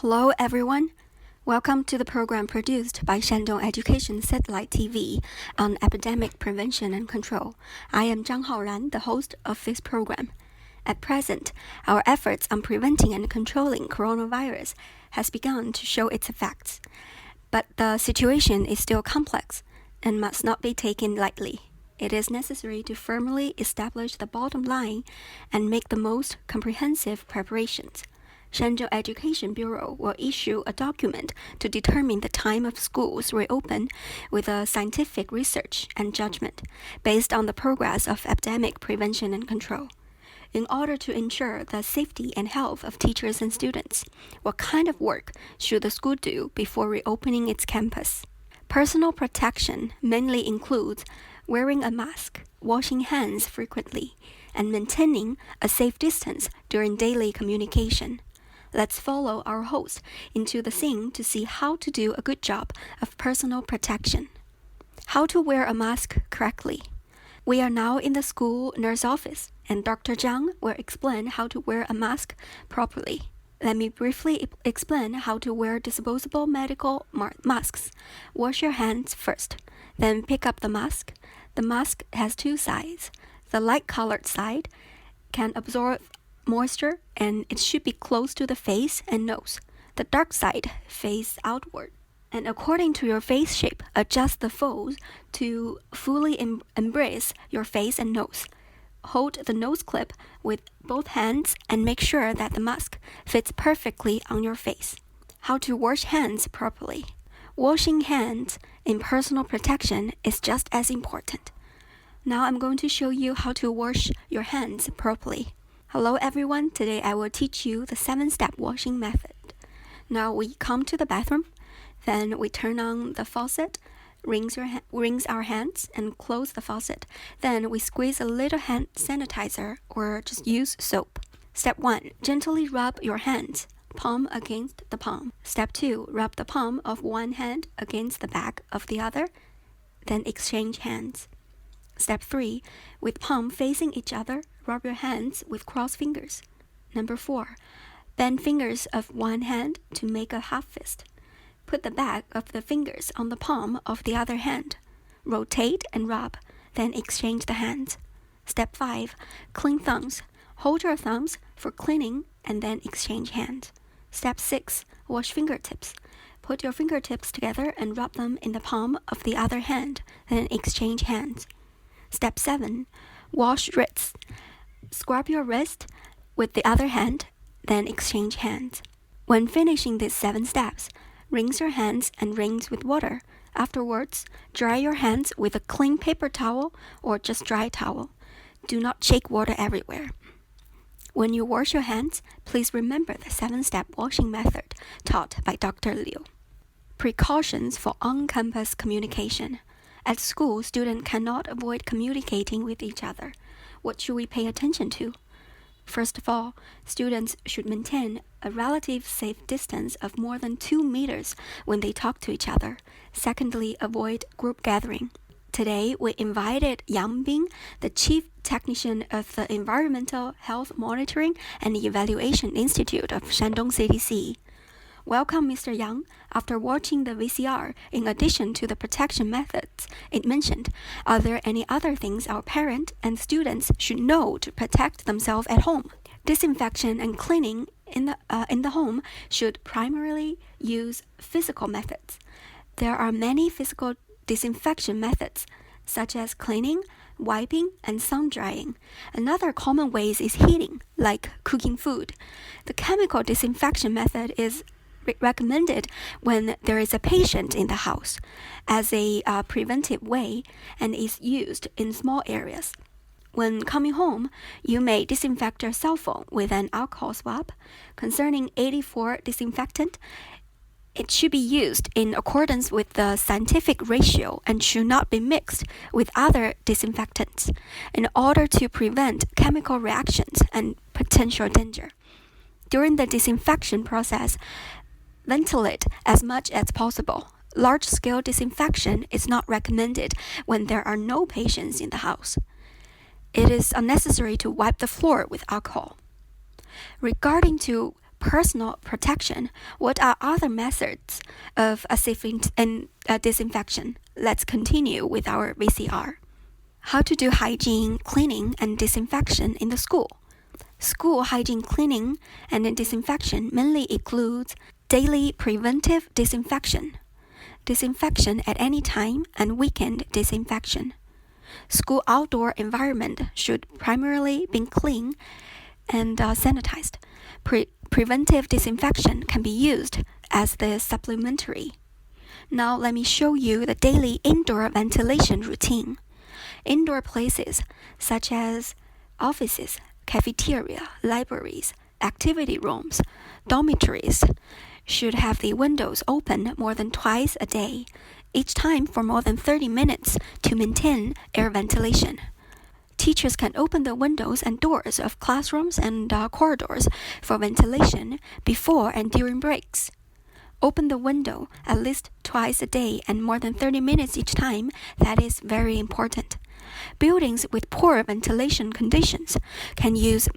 Hello everyone. Welcome to the program produced by Shandong Education Satellite TV on epidemic prevention and control. I am Zhang Haoran, the host of this program. At present, our efforts on preventing and controlling coronavirus has begun to show its effects. But the situation is still complex and must not be taken lightly. It is necessary to firmly establish the bottom line and make the most comprehensive preparations. Shandong Education Bureau will issue a document to determine the time of schools reopen with a scientific research and judgment based on the progress of epidemic prevention and control. In order to ensure the safety and health of teachers and students, what kind of work should the school do before reopening its campus? Personal protection mainly includes wearing a mask, washing hands frequently, and maintaining a safe distance during daily communication. Let's follow our host into the scene to see how to do a good job of personal protection. How to wear a mask correctly. We are now in the school nurse office, and Dr. Zhang will explain how to wear a mask properly. Let me briefly explain how to wear disposable medical masks. Wash your hands first, then pick up the mask. The mask has two sides. The light-colored side can absorb moisture, and it should be close to the face and nose. The dark side face outward. And according to your face shape, adjust the folds to fully embrace your face and nose. Hold the nose clip with both hands and make sure that the mask fits perfectly on your face. How to wash hands properly. Washing hands in personal protection is just as important. Now I'm going to show you how to wash your hands properly. Hello everyone, today I will teach you the 7-step washing method. Now we come to the bathroom, then we turn on the faucet, rinse our hands and close the faucet. Then we squeeze a little hand sanitizer or just use soap. Step 1, gently rub your hands, palm against the palm. Step 2, rub the palm of one hand against the back of the other, then exchange hands. Step 3, with palm facing each other, rub your hands with crossed fingers. Number 4, bend fingers of one hand to make a half fist. Put the back of the fingers on the palm of the other hand. Rotate and rub, then exchange the hands. Step 5, clean thumbs. Hold your thumbs for cleaning and then exchange hands. Step 6, wash fingertips. Put your fingertips together and rub them in the palm of the other hand, then exchange hands. Step 7, wash wrists. Scrub your wrist with the other hand, then exchange hands. When finishing these 7 steps, rinse your hands and rinse with water. Afterwards, dry your hands with a clean paper towel or just dry towel. Do not shake water everywhere. When you wash your hands, please remember the 7-step washing method taught by Dr. Liu. Precautions for on-campus communication. At school, students cannot avoid communicating with each other. What should we pay attention to? First of all, students should maintain a relative safe distance of more than 2 meters when they talk to each other. Secondly, avoid group gathering. Today, we invited Yang Bing, the Chief Technician of the Environmental Health Monitoring and Evaluation Institute of Shandong CDC. Welcome, Mr. Yang. After watching the VCR, in addition to the protection methods it mentioned, are there any other things our parents and students should know to protect themselves at home? Disinfection and cleaning in the home should primarily use physical methods. There are many physical disinfection methods, such as cleaning, wiping, and sun drying. Another common way is heating, like cooking food. The chemical disinfection method is recommended when there is a patient in the house as a preventive way and is used in small areas. When coming home, you may disinfect your cell phone with an alcohol swab. Concerning 84 disinfectant, it should be used in accordance with the scientific ratio and should not be mixed with other disinfectants in order to prevent chemical reactions and potential danger. During the disinfection process, ventilate as much as possible. Large-scale disinfection is not recommended when there are no patients in the house. It is unnecessary to wipe the floor with alcohol. Regarding to personal protection, what are other methods of disinfection? Let's continue with our VCR. How to do hygiene, cleaning, and disinfection in the school. School hygiene cleaning and disinfection mainly includes daily preventive disinfection, disinfection at any time, and weekend disinfection. School outdoor environment should primarily be clean and sanitized. Preventive disinfection can be used as the supplementary. Now let me show you the daily indoor ventilation routine. Indoor places such as offices, cafeteria, libraries, activity rooms, dormitories should have the windows open more than twice a day, each time for more than 30 minutes to maintain air ventilation. Teachers can open the windows and doors of classrooms and corridors for ventilation before and during breaks. Open the window at least twice a day and more than 30 minutes each time. That is very important. Buildings with poor ventilation conditions can use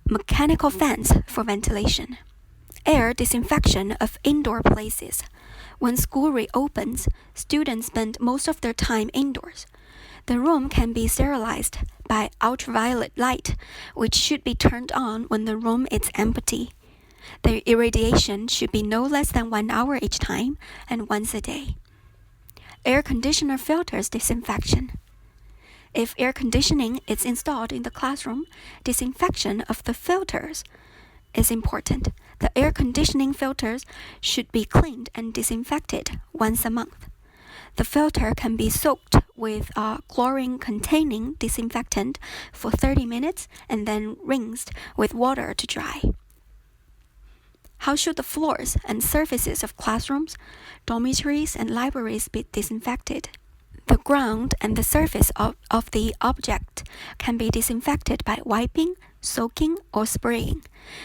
mechanical fans for ventilation. Air disinfection of indoor places. When school reopens, students spend most of their time indoors. The room can be sterilized by ultraviolet light, which should be turned on when the room is empty. The irradiation should be no less than 1 hour each time and once a day. Air conditioner filters disinfection. If air conditioning is installed in the classroom, disinfection of the filters is important. The air conditioning filters should be cleaned and disinfected once a month. The filter can be soaked with chlorine-containing disinfectant for 30 minutes and then rinsed with water to dry. How should the floors and surfaces of classrooms, dormitories, and libraries be disinfected? The ground and the surface of the object can be disinfected by wiping, soaking, or spraying.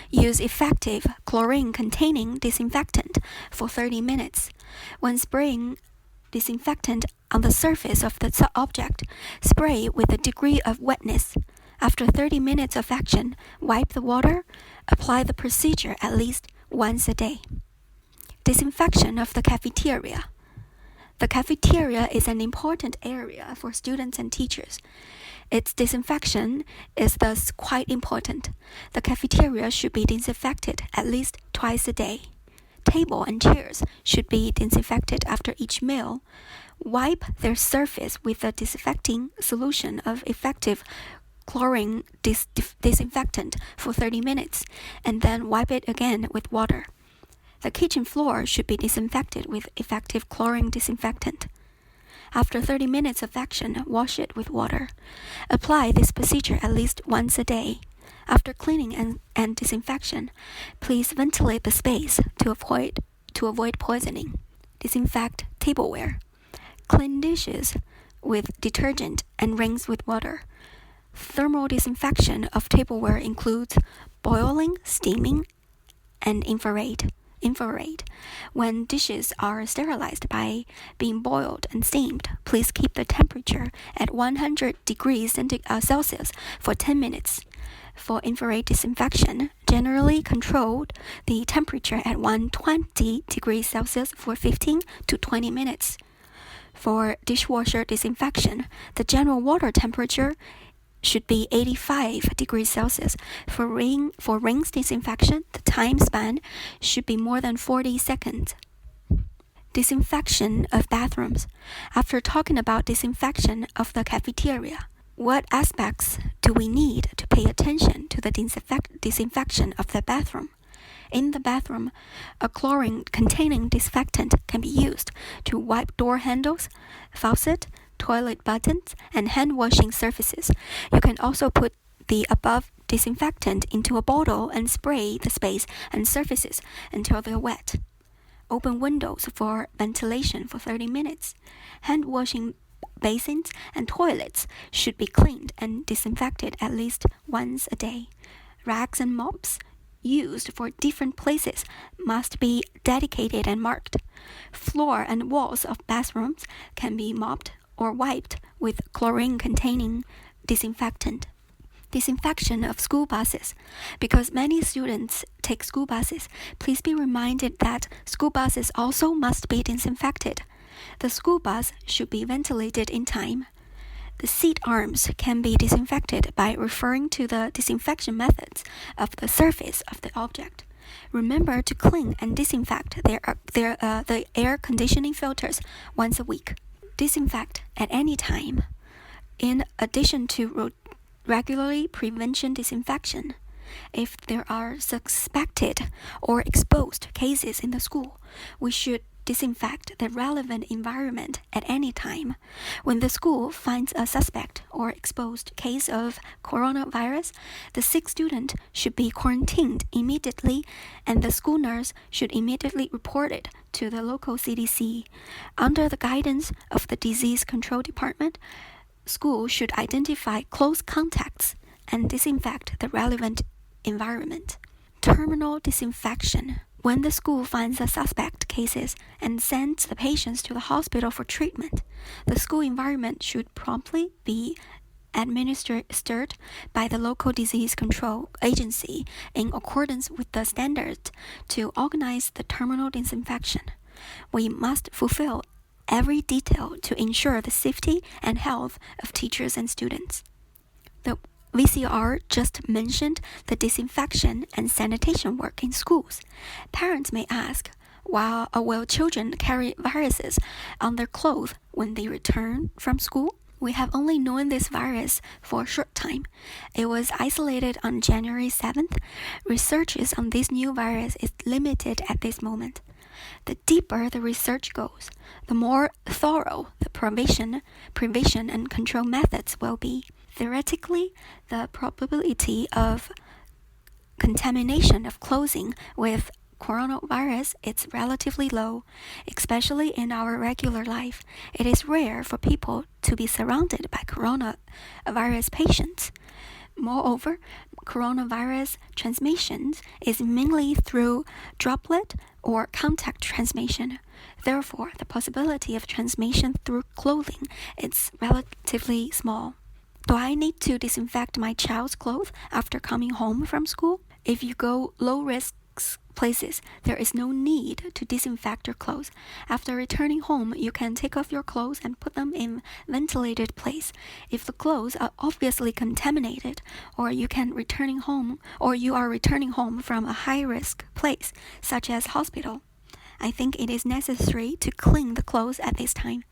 Use effective chlorine-containing disinfectant for 30 minutes. When spraying disinfectant on the surface of the object, spray with a degree of wetness. After 30 minutes of action, wipe the water. Apply the procedure at least once a day. Disinfection of the cafeteria. The cafeteria is an important area for students and teachers. Its disinfection is thus quite important. The cafeteria should be disinfected at least twice a day. Table and chairs should be disinfected after each meal. Wipe their surface with a disinfecting solution of effective chlorine disinfectant for 30 minutes, and then wipe it again with water. The kitchen floor should be disinfected with effective chlorine disinfectant. After 30 minutes of action, wash it with water. Apply this procedure at least once a day. After cleaning and disinfection, please ventilate the space to avoid poisoning. Disinfect tableware. Clean dishes with detergent and rinse with water. Thermal disinfection of tableware includes boiling, steaming, and infrared. When dishes are sterilized by being boiled and steamed, please keep the temperature at 100 degrees Celsius for 10 minutes. For infrared disinfection, generally control the temperature at 120 degrees Celsius for 15 to 20 minutes. For dishwasher disinfection, the general water temperature should be 85 degrees Celsius. For rinse disinfection, the time span should be more than 40 seconds. Disinfection of bathrooms. After talking about disinfection of the cafeteria, what aspects do we need to pay attention to the disinfection of the bathroom? In the bathroom, a chlorine-containing disinfectant can be used to wipe door handles, faucet, toilet buttons, and hand-washing surfaces. You can also put the above disinfectant into a bottle and spray the space and surfaces until they're wet. Open windows for ventilation for 30 minutes. Hand-washing basins and toilets should be cleaned and disinfected at least once a day. Rags and mops used for different places must be dedicated and marked. Floor and walls of bathrooms can be mopped or wiped with chlorine-containing disinfectant. Disinfection of school buses. Because many students take school buses, please be reminded that school buses also must be disinfected. The school bus should be ventilated in time. The seat arms can be disinfected by referring to the disinfection methods of the surface of the object. Remember to clean and disinfect the air conditioning filters once a week. Disinfect at any time. In addition to regularly prevention disinfection, if there are suspected or exposed cases in the school, we should disinfect the relevant environment at any time. When the school finds a suspect or exposed case of coronavirus, the sick student should be quarantined immediately, and the school nurse should immediately report it to the local CDC. Under the guidance of the Disease Control Department, school should identify close contacts and disinfect the relevant environment. Terminal disinfection. When the school finds the suspect cases and sends the patients to the hospital for treatment, the school environment should promptly be administered by the local disease control agency in accordance with the standards to organize the terminal disinfection. We must fulfill every detail to ensure the safety and health of teachers and students. The VCR just mentioned the disinfection and sanitation work in schools. Parents may ask, will children carry viruses on their clothes when they return from school? We have only known this virus for a short time. It was isolated on January 7th. Research on this new virus is limited at this moment. The deeper the research goes, the more thorough the prevention and control methods will be. Theoretically, the probability of contamination of clothing with coronavirus is relatively low, especially in our regular life. It is rare for people to be surrounded by coronavirus patients. Moreover, coronavirus transmission is mainly through droplet or contact transmission. Therefore, the possibility of transmission through clothing is relatively small. Do I need to disinfect my child's clothes after coming home from school? If you go low-risk places, there is no need to disinfect your clothes. After returning home, you can take off your clothes and put them in ventilated place. If the clothes are obviously contaminated, or you are returning home from a high-risk place, such as hospital, I think it is necessary to clean the clothes at this time.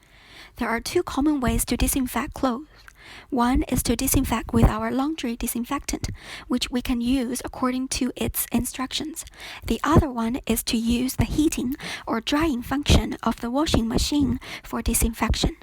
There are two common ways to disinfect clothes. One is to disinfect with our laundry disinfectant, which we can use according to its instructions. The other one is to use the heating or drying function of the washing machine for disinfection.